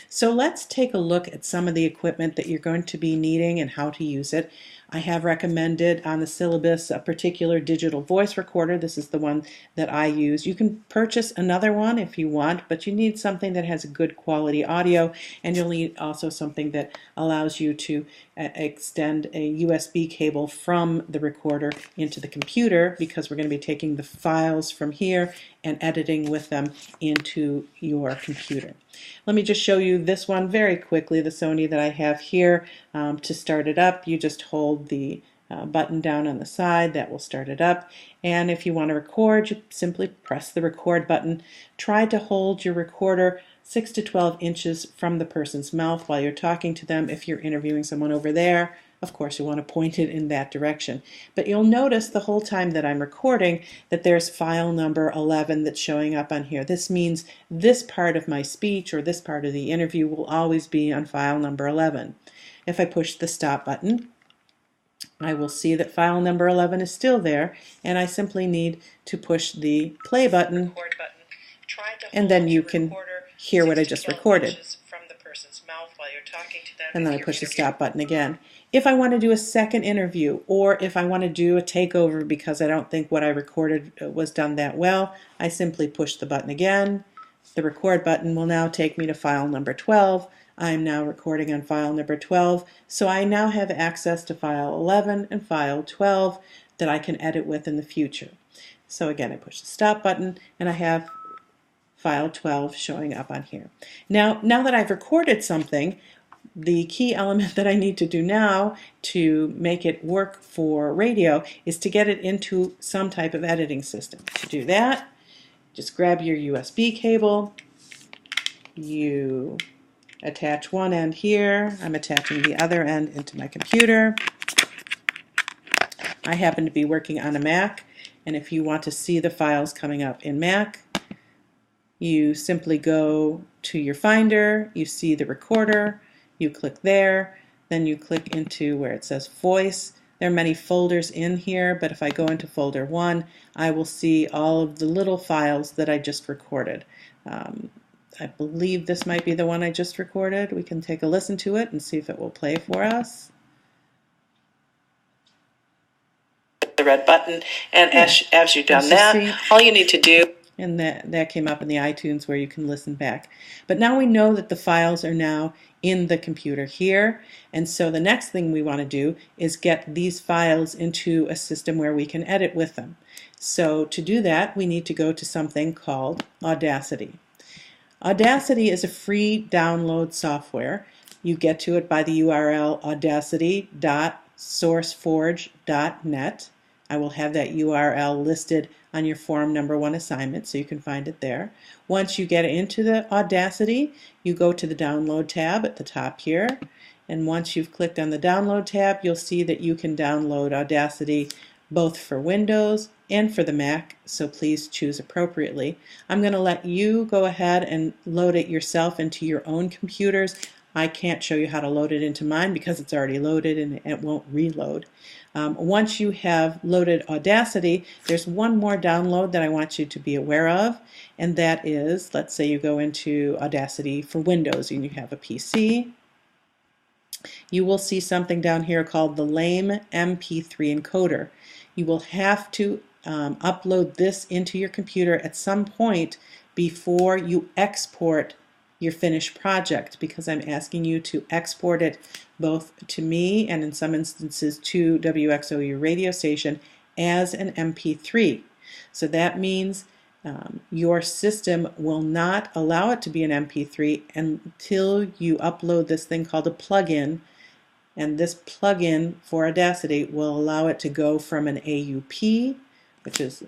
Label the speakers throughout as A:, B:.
A: So let's take a look at some of the equipment that you're going to be needing and how to use it. I have recommended on the syllabus a particular digital voice recorder. This is the one that I use. You can purchase another one if you want, but you need something that has a good quality audio, and you'll need also something that allows you to extend a USB cable from the recorder into the computer, because we're going to be taking the files from here and editing with them into your computer. Let me just show you this one very quickly, the Sony that I have here. To start it up, you just hold the button down on the side. That will start it up. And if you want to record, you simply press the record button. Try to hold your recorder 6 to 12 inches from the person's mouth while you're talking to them. If you're interviewing someone over there, of course you want to point it in that direction. But you'll notice the whole time that I'm recording that there's file number 11 that's showing up on here. This means this part of my speech or this part of the interview will always be on file number 11. If I push the stop button, I will see that file number 11 is still there, and I simply need to push the play button, and then you can hear what I just recorded. And then I push the stop button again. If I want to do a second interview, or if I want to do a takeover because I don't think what I recorded was done that well, I simply push the button again. The record button will now take me to file number 12. I'm now recording on file number 12, so I now have access to file 11 and file 12 that I can edit with in the future. So again, I push the stop button and I have file 12 showing up on here. Now that I've recorded something, the key element that I need to do now to make it work for radio is to get it into some type of editing system. To do that, just grab your USB cable, you attach one end here, I'm attaching the other end into my computer. I happen to be working on a Mac, and if you want to see the files coming up in Mac, you simply go to your Finder, you see the recorder, you click there, then you click into where it says voice. There are many folders in here, but if I go into folder 1, I will see all of the little files that I just recorded. I believe this might be the one I just recorded. We can take a listen to it and see if it will play for us. The red button, and as you've done that, all you need to do, and that came up in the iTunes where you can listen back. But now we know that the files are now in the computer here, and so the next thing we want to do is get these files into a system where we can edit with them. So to do that, we need to go to something called Audacity. Audacity is a free download software. You get to it by the URL audacity.sourceforge.net. I will have that URL listed on your Form Number 1 assignment, so you can find it there. Once you get into the Audacity, you go to the Download tab at the top here, and once you've clicked on the Download tab, you'll see that you can download Audacity both for Windows and for the Mac, so please choose appropriately. I'm going to let you go ahead and load it yourself into your own computers. I can't show you how to load it into mine because it's already loaded and it won't reload. Once you have loaded Audacity, there's one more download that I want you to be aware of, and that is, let's say you go into Audacity for Windows and you have a PC. You will see something down here called the LAME MP3 encoder. You will have to upload this into your computer at some point before you export your finished project, because I'm asking you to export it both to me and in some instances to WXOU radio station as an MP3. So that means your system will not allow it to be an MP3 until you upload this thing called a plugin, and this plugin for Audacity will allow it to go from an AUP, which is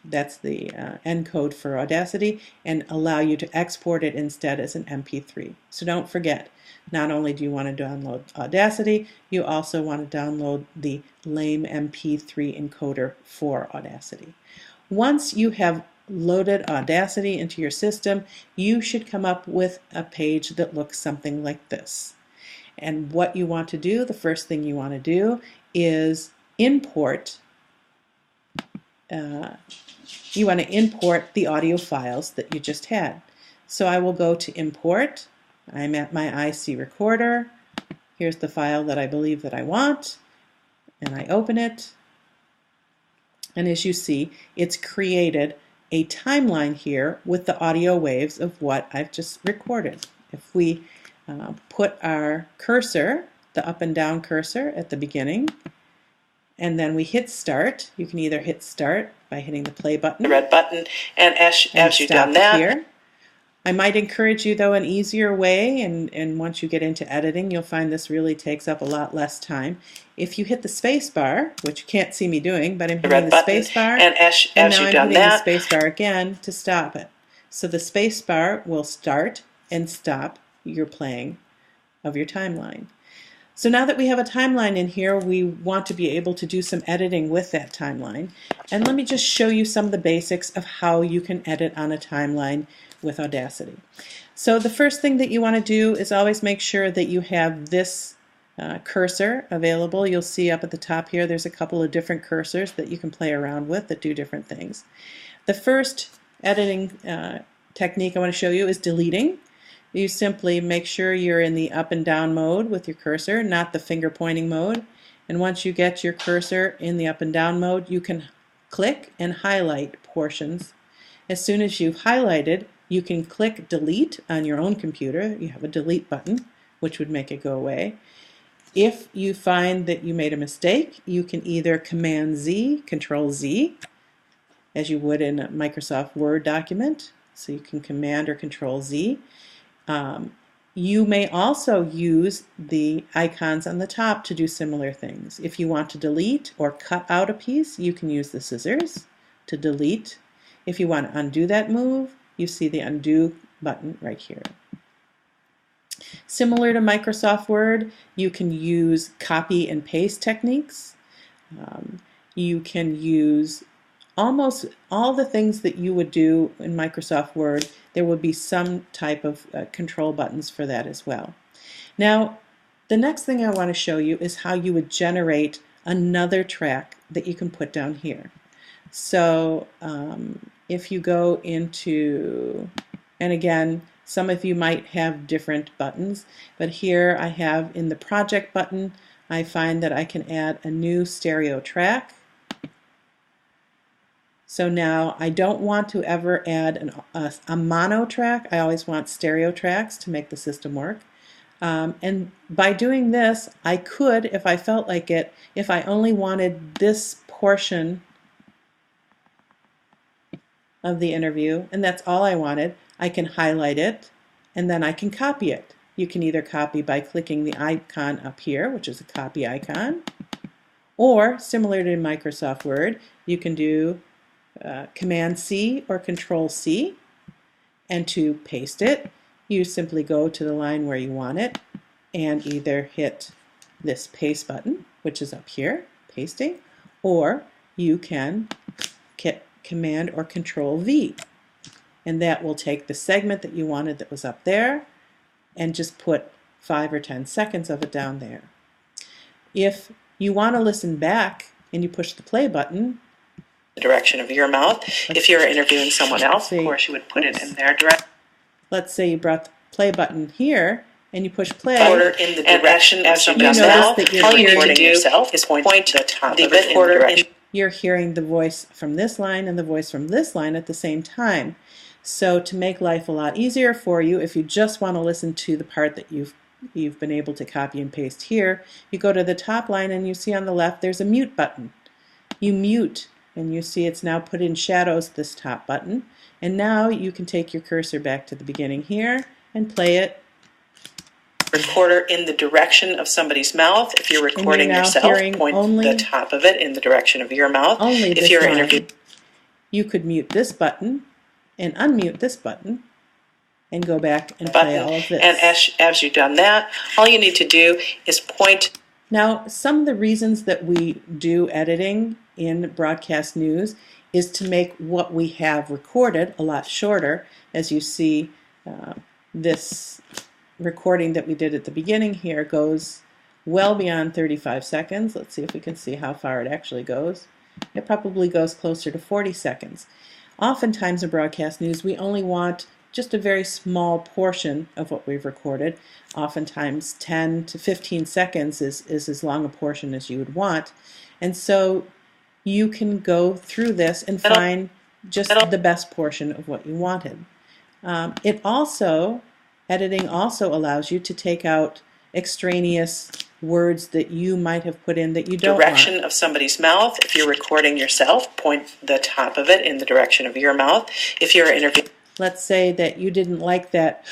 A: that's the encode for Audacity, and allow you to export it instead as an MP3. So don't forget, not only do you want to download Audacity, you also want to download the LAME MP3 encoder for Audacity. Once you have loaded Audacity into your system, you should come up with a page that looks something like this. And what you want to do, the first thing you want to do is import the audio files that you just had. So I will go to Import, I'm at my IC recorder. Here's the file that I believe that I want, and I open it. And as you see, it's created a timeline here with the audio waves of what I've just recorded. If we put our cursor, the up and down cursor at the beginning, and then we hit start, you can either hit start by hitting the play button,
B: the red button, and as you've done that,
A: here. I might encourage you, though, an easier way, and once you get into editing, you'll find this really takes up a lot less time. If you hit the space bar, which you can't see me doing, but I'm hitting the space bar,
B: and now I'm hitting
A: the space bar again to stop it. So the space bar will start and stop your playing of your timeline. So now that we have a timeline in here, we want to be able to do some editing with that timeline. And let me just show you some of the basics of how you can edit on a timeline with Audacity. So the first thing that you want to do is always make sure that you have this cursor available. You'll see up at the top here there's a couple of different cursors that you can play around with that do different things. The first editing technique I want to show you is deleting. You simply make sure you're in the up and down mode with your cursor, not the finger pointing mode. And once you get your cursor in the up and down mode, you can click and highlight portions. As soon as you've highlighted, you can click delete on your own computer. You have a delete button, which would make it go away. If you find that you made a mistake, you can either Command Z, Control Z, as you would in a Microsoft Word document. So you can Command or Control Z. You may also use the icons on the top to do similar things. If you want to delete or cut out a piece, you can use the scissors to delete. If you want to undo that move, you see the undo button right here. Similar to Microsoft Word, you can use copy and paste techniques. You can use almost all the things that you would do in Microsoft Word. There will be some type of control buttons for that as well. Now, the next thing I want to show you is how you would generate another track that you can put down here. So if you go into, and again, some of you might have different buttons, but here I have in the project button, I find that I can add a new stereo track. So now I don't want to ever add a mono track. I always want stereo tracks to make the system work. And by doing this, I could, if I felt like it, if I only wanted this portion of the interview, and that's all I wanted, I can highlight it, and then I can copy it. You can either copy by clicking the icon up here, which is a copy icon, or similar to Microsoft Word, you can do Command C or Control C, and to paste it, you simply go to the line where you want it and either hit this paste button, which is up here, pasting, or you can hit Command or Control V, and that will take the segment that you wanted that was up there and just put 5 or 10 seconds of it down there. If you want to listen back and you push the play button,
B: the direction of your mouth. If you're interviewing someone else, of course, you would put it in their direction.
A: Let's say you brought the play button here and you push play.
B: Order in the direction of somebody's mouth. All you need to do is point to the top of it.
A: You're hearing the voice from this line and the voice from this line at the same time. So to make life a lot easier for you, if you just want to listen to the part that you've been able to copy and paste here, you go to the top line and you see on the left there's a mute button. You mute, and you see it's now put in shadows, this top button. And now you can take your cursor back to the beginning here and play it.
B: Recorder in the direction of somebody's mouth. If you're recording yourself, point the top of it in the direction of your mouth.
A: Only
B: if you're interviewing,
A: you could mute this button and unmute this button and go back and play all of this.
B: And as you've done that, all you need to do is point.
A: Now, some of the reasons that we do editing in broadcast news is to make what we have recorded a lot shorter. As you see, this recording that we did at the beginning here goes well beyond 35 seconds. Let's see if we can see how far it actually goes. It probably goes closer to 40 seconds. Oftentimes in broadcast news, we only want just a very small portion of what we've recorded. Oftentimes 10 to 15 seconds is as long a portion as you would want. And so you can go through this and find just the best portion of what you wanted. Editing also allows you to take out extraneous words that you might have put in that you don't
B: direction
A: want.
B: of somebody's mouth. If you're recording yourself, point the top of it in the direction of your mouth. If you're interviewing,
A: let's say that you didn't like that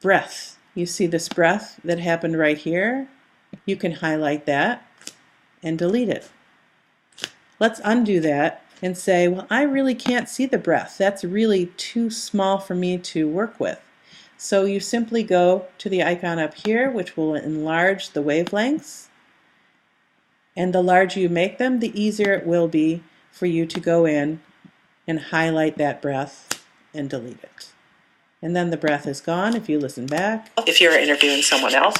A: breath. You see this breath that happened right here? You can highlight that and delete it. Let's undo that and say, well, I really can't see the breath. That's really too small for me to work with. So you simply go to the icon up here, which will enlarge the wavelengths. And the larger you make them, the easier it will be for you to go in and highlight that breath and delete it. And then the breath is gone if you listen back.
B: If you're interviewing someone else.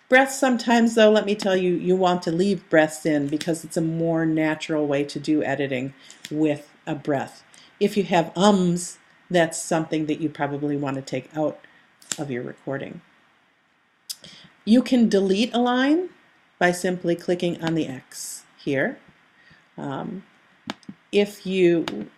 A: Breaths sometimes, though, let me tell you, you want to leave breaths in because it's a more natural way to do editing with a breath. If you have ums, that's something that you probably want to take out of your recording. You can delete a line by simply clicking on the X here. If you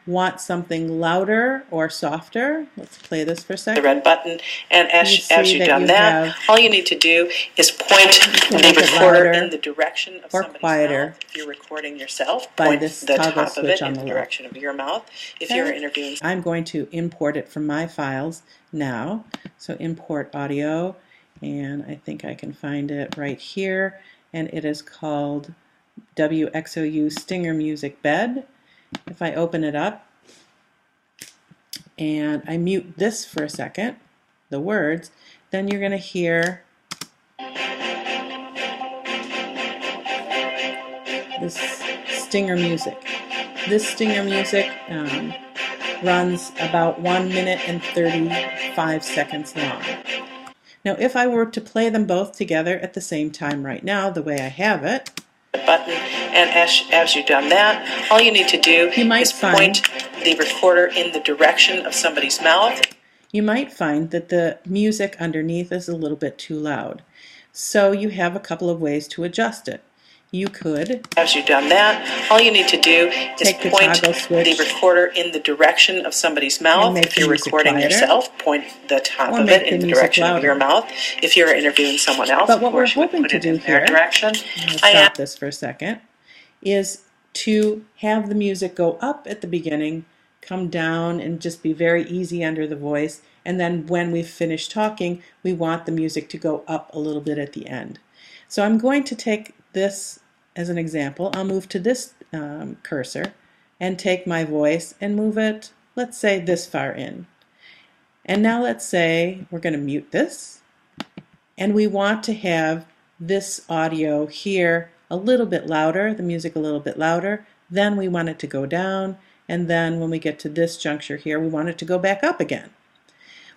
A: want something louder or softer, let's play this for a second.
B: The red button, and as you've done that, all you need to do is point the recorder in the direction of somebody's mouth. If you're recording yourself, point the top of it in the direction of your mouth. If you're interviewing,
A: I'm going to import it from my files now. So import audio, and I think I can find it right here, and it is called WXOU Stinger Music Bed. If I open it up and I mute this for a second, the words, then you're going to hear this stinger music. This stinger music runs about 1 minute and 35 seconds long. Now, if I were to play them both together at the same time right now, the way I have it,
B: button, and as you've done that, all you need to do is point the recorder in the direction of somebody's mouth.
A: You might find that the music underneath is a little bit too loud. So you have a couple of ways to adjust it. You could,
B: as you've done that, all you need to do is point the recorder in the direction of somebody's mouth. If you're recording yourself, point the top of it in the direction of your mouth. If you're interviewing someone else,
A: but what we're hoping to do here, I'll stop this for a second, is to have the music go up at the beginning, come down, and just be very easy under the voice. And then when we've finished talking, we want the music to go up a little bit at the end. So I'm going to take this as an example. I'll move to this cursor and take my voice and move it, let's say, this far in. And now let's say we're going to mute this, and we want to have this audio here a little bit louder, the music a little bit louder. Then we want it to go down, and then when we get to this juncture here, we want it to go back up again.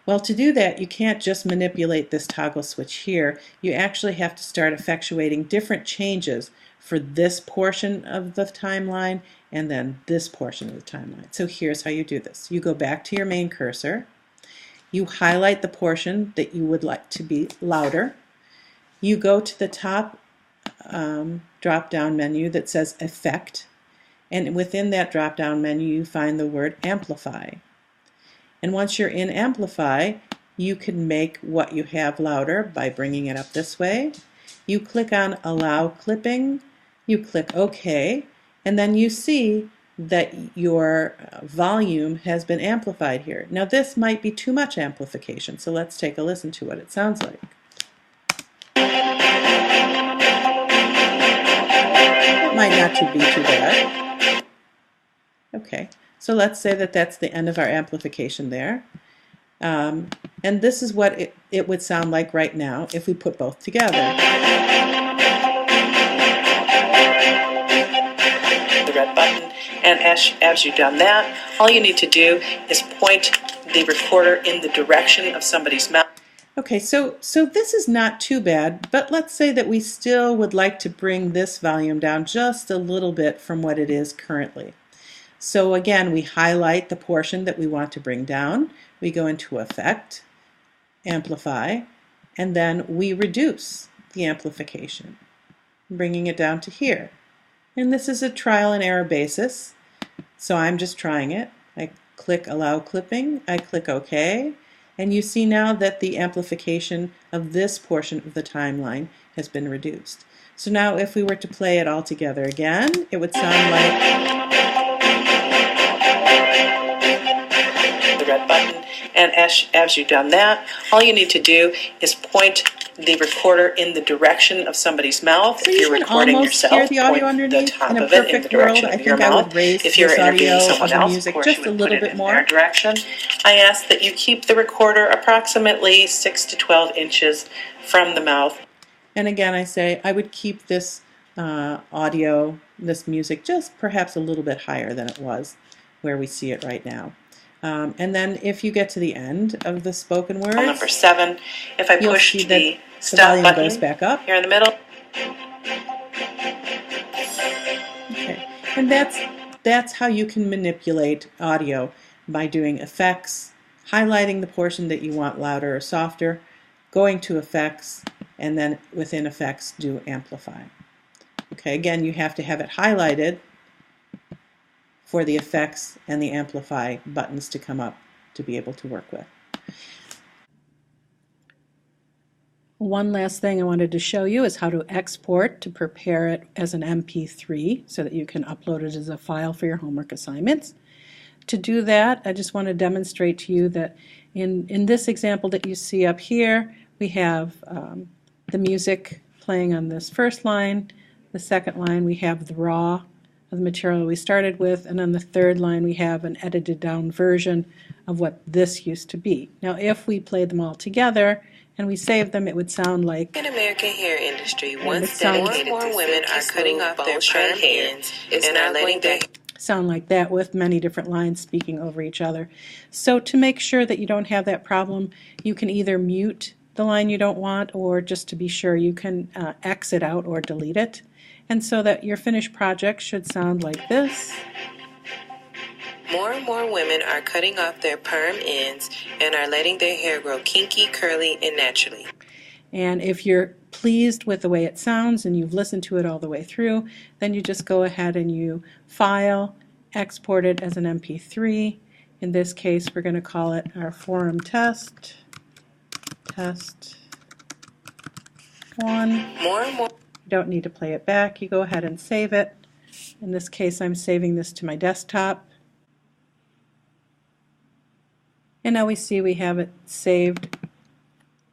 A: Well, to do that, you can't just manipulate this toggle switch here. You actually have to start effectuating different changes for this portion of the timeline and then this portion of the timeline. So here's how you do this. You go back to your main cursor. You highlight the portion that you would like to be louder. You go to the top drop-down menu that says Effect, and within that drop-down menu you find the word Amplify. And once you're in Amplify, you can make what you have louder by bringing it up this way. You click on Allow Clipping, you click OK, and then you see that your volume has been amplified here. Now this might be too much amplification, so let's take a listen to what it sounds like. It might not be too bad. Okay. So let's say that that's the end of our amplification there. And this is what it would sound like right now if we put both together.
B: The red button, and as you've done that, all you need to do is point the recorder in the direction of somebody's mouth.
A: Okay, so this is not too bad, but let's say that we still would like to bring this volume down just a little bit from what it is currently. So again, we highlight the portion that we want to bring down. We go into Effect, Amplify, and then we reduce the amplification, bringing it down to here. And this is a trial and error basis, so I'm just trying it. I click Allow Clipping, I click OK, and you see now that the amplification of this portion of the timeline has been reduced. So now if we were to play it all together again, it would sound like
B: the red button, and as you've done that, all you need to do is point the recorder in the direction of somebody's mouth.
A: So
B: if you're recording yourself,
A: the audio
B: point the top
A: in a
B: of it in the
A: perfect
B: direction
A: world,
B: of
A: I
B: your
A: think I
B: mouth.
A: would raise
B: If you're
A: this
B: interviewing
A: audio
B: someone
A: of the
B: else,
A: music
B: of course,
A: just
B: you
A: a
B: would
A: little
B: put it
A: bit
B: in
A: more.
B: their direction. I ask that you keep the recorder approximately 6 to 12 inches from the mouth.
A: And again, I say I would keep this audio, this music, just perhaps a little bit higher than it was where we see it right now. And then if you get to the end of the spoken words,
B: number 7, if I push the
A: stop
B: button
A: goes back up
B: here in the middle.
A: Okay, and that's how you can manipulate audio, by doing effects, highlighting the portion that you want louder or softer, going to effects, and then within effects do amplify. Okay, again, you have to have it highlighted for the effects and the amplify buttons to come up to be able to work with. One last thing I wanted to show you is how to export to prepare it as an MP3 so that you can upload it as a file for your homework assignments. To do that, I just want to demonstrate to you that in this example that you see up here, we have the music playing on this first line. The second line we have the raw of the material we started with, and on the third line we have an edited down version of what this used to be. Now if we played them all together and we saved them, it would sound like
B: in American hair industry, once dedicated, more women are cutting off their perm ends and are letting their
A: sound like that with many different lines speaking over each other. So to make sure that you don't have that problem, you can either mute the line you don't want, or just to be sure you can exit out or delete it. And so that your finished project should sound like this.
B: More and more women are cutting off their perm ends and are letting their hair grow kinky, curly, and naturally.
A: And if you're pleased with the way it sounds and you've listened to it all the way through, then you just go ahead and you file, export it as an MP3. In this case, we're going to call it our forum test 1.
B: More and more.
A: You don't need to play it back. You go ahead and save it. In this case, I'm saving this to my desktop. And now we see we have it saved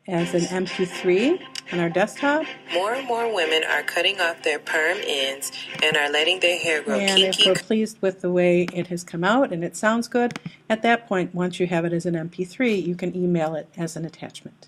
A: as an MP3 on our desktop.
B: More and more women are cutting off their perm ends and are letting their hair grow
A: and
B: kinky.
A: If we're pleased with the way it has come out and it sounds good, at that point, once you have it as an MP3, you can email it as an attachment.